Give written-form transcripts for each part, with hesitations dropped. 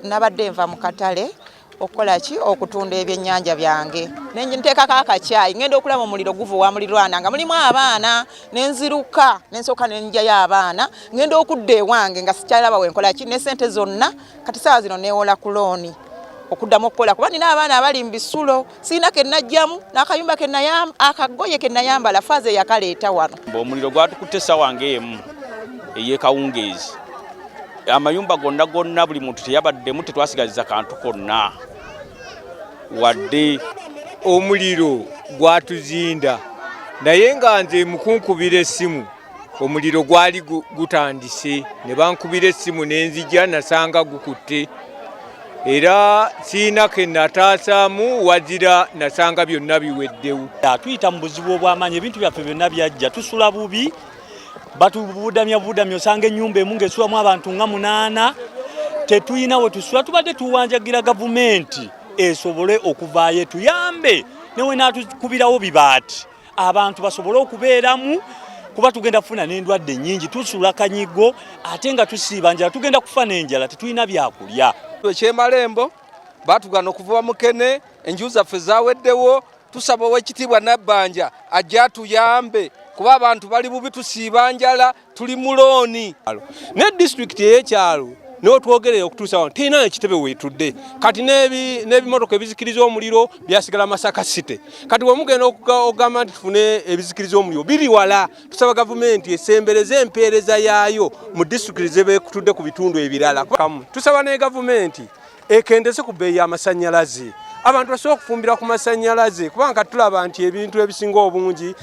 Nabadde nva mu katale okukola ki okutunda ebyennyanja byange nteekako akacaayi ngenda okulaba omuliro guvuwa mulirwana nga mulimu abaana nenziruka nensooka nenjayo abaana ngenda okudda ewange nga sikyalaba wenkola ki ne sente zonna kati saawa zino neewola ku looni okuddamu okukola kuba nina abaana abali mu bisulo sirina ke najjamu n'akayumba akagoye ke nayambala faaza yakaleeta wano. Omuliro gwatukutte essaawa ng'emu ey'ekawungeezi. Amayumba gonna buli muntu teyabaddemu, tetwasigaliza kantu konna wadde. Omuliro gwatuzinda naye nga nze mukunkubira essimu omuliro gwali gutandise ne bankubira essimu nenzija nasanga gukutte era siina ke nataasaamu wazira nasanga byonna biweddewo. Tuyita mu buzibu obw'amaanyi, ebintu byaffe byonna byajja, tusula bubi batubudamya osanga ennyumba emu ng'esulamu abantu nga 8 tetuyina we tusula. Tubadde tuwanjagira gavumenti esobole okuvaayo tuyambe newe n'atukubirawo bibaati abantu basobole okubeeramu kuba tugenda kufuna n'endwadde nnyingi, tusula kanyigo ate nga tusiiba njala tugenda kufa n'enjala tetulina byakulya. Ekyemalembo batugana okuvuba mukene enju zaffe zaweddewo, tusaba Oweekitiibwa Nabbanja ajja atuyambe kuba abantu bali bubi tusiiba njala tuli mu looni. Ne district y'ekyalo n'otwogerera okutuusa wano terina ekitebe weetudde kati n'ebimotoka ebizikiriza omuliro byasigala Masaka City. Kati wemugenda okugamba nti tufune ebizikiriza omuliro biri wala. Tusaba gavumenti esembereze empeereza yaayo mu district zebekutudde ku bitundu ebirala. Tusaba ne gavumenti ekendeze ku bbeeyi y'amasannyalaze, abantu basobola okufumbira ku masannyalaze kubanga tulaba nti ebintu ebisinga obungi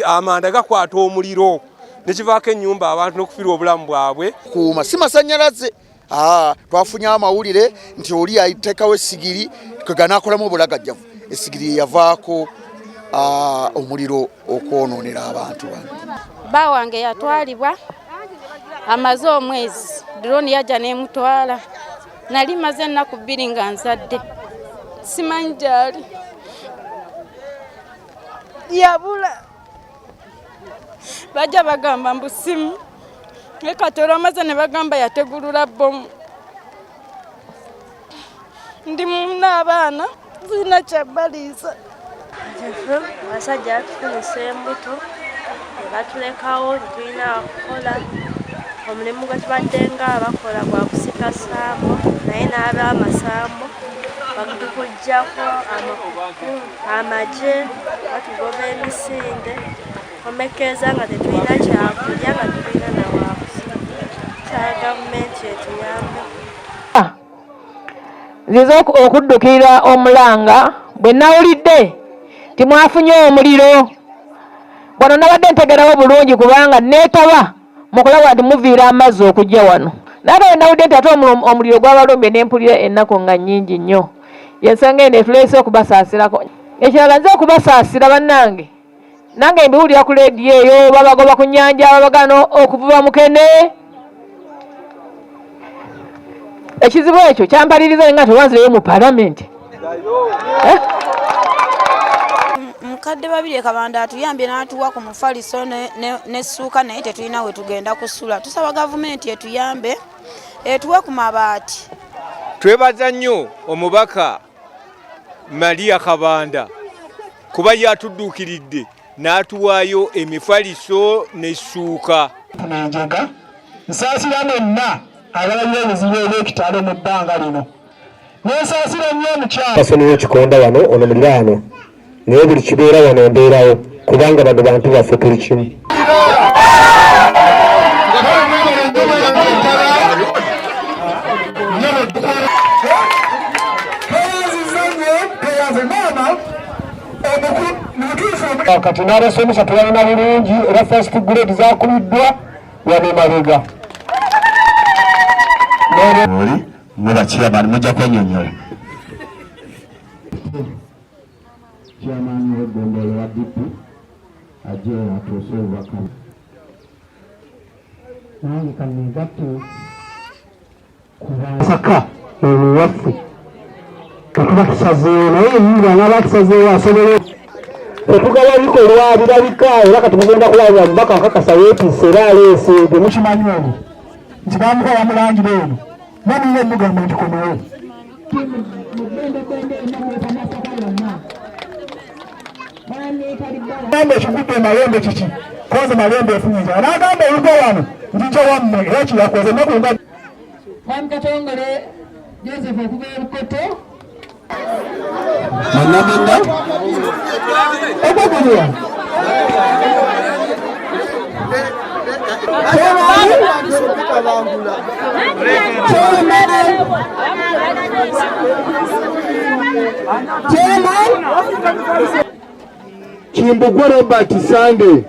amanda gakwata omuliro nekivaako ennyumba abantu n'okufiirwa obulamu bwabwe. Kuuma si masannyalaze. Twafunye amawulire nti oli ayiteekawo essigiri kweganakolamu obulagajjavu, essigiri yavaako omuliro okwonoonera abantu bano. Bba wange yatwalibwa amaze omwezi, drone yajja n'emutwala. Nali maze ennaku 2 nga nzadde simanyi gyali yabula. Bajja bagamba mbu simu kati olwamaze ne bagamba yategulula bbomu. Ndi n'abaana sirina kyabbaliisa. Abasajja batufunisa embuto ne batulekawo tetulina kukola. Omulimu gwe tubadde nga bakola gwa kusika sambo naye n'ab'amasambo batukuggyako amagye batugoba emisinde omekeeza nga tetulina kyakulya nga tulina nawaakusula. Kyala gavumenti etuyambe. Nziza okuddukira Omulanga bwe nawulidde timwafunye omuliro wano nabadde ntegerawo bulungi kubanga neetaba mukulaba nti muviira amazzi okujja wano naye nawulidde nti ate omuliro gw'abalumbye nempulira ennaku nga nnyingi nnyo yensanga eno etuleese okubasaasirako. Ekirala nze okubasaasira bannange nange mbiwulira ku leediyo eyo babagoba ku nnyanja babagano okuvuba mukene. Ekizibu ekyo kyampaliriza nga tewanzireyo mu palamenti. Mukadde babiri Kabanda atuyambye n'atuwa ku mufaliso n'essuuka naye tetulina we tugenda kusula. Tusaba gavumenti etuyambe etuwe ku mabaati. Twebaza nnyo omubaka Maria Kabanda kuba yatudduukiridde n'atuwaayo emifaliso n'essuuka. Nenjega nsaasira nonna abalabye ebizibu eby'ekitalo mu bbanga lino. Nensaasira nnyo omukyala kasonyiwa ekikonda wano ono muliraano naye buli kibeera wano mbeerawo kubanga bano bantu baffe tuli kimu. Kati n'abasomesa tubalina bulungi era first grade zakubiddwa wano mabega. oli mubakira bali mujja kwenyonyola chairman w'eggombolola wa DP ajje atuuse obubaka nange kannegatte kubasaka oluwaffe katuba tusazeewo naye nyinga bakisazeewo asobole otugaba bikolwa birabika era katugenda kulaba mubaka akakasa yeetisse era aleese gwe mukimanyi olwo nti bamukola mulangira eno naninga emugamba nti komawo gamba ekigutte malembe kiki koze malembe efunye njala nagamba olugo wano njija wammwe era kiyakoze nakunga Mwami Katongole Joseph okuva e Bukoto Manamenda Okugulira Kimbugwa Robert Sande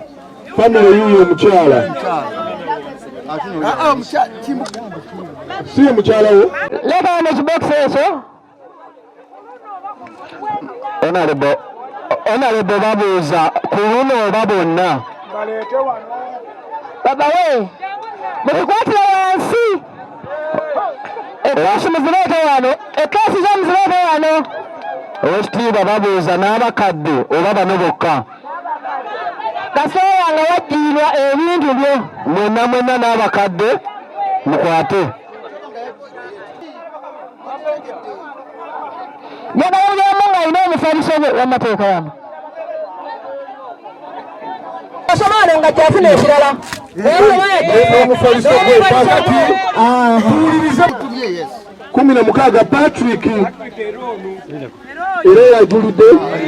family yuyo mukyala siye mukyala wo leka wano kibokisi ekyo Honorable babuuza ku luno oba bonna baba we mukikwatira wansi ekasi muzireete wano ekasi zo muzireete wano owekitiibwa babuuza n'abakadde oba bano bokka kaseera nga wajjiirwa ebintu byo mwenna n'abakadde mukwate njagala bulyamu ng'alina omufaliso w'amateeka wano osomane nga kyafuna ekirala omufaliso gwe pakati tuwulirize 16 Patrick era yajulidde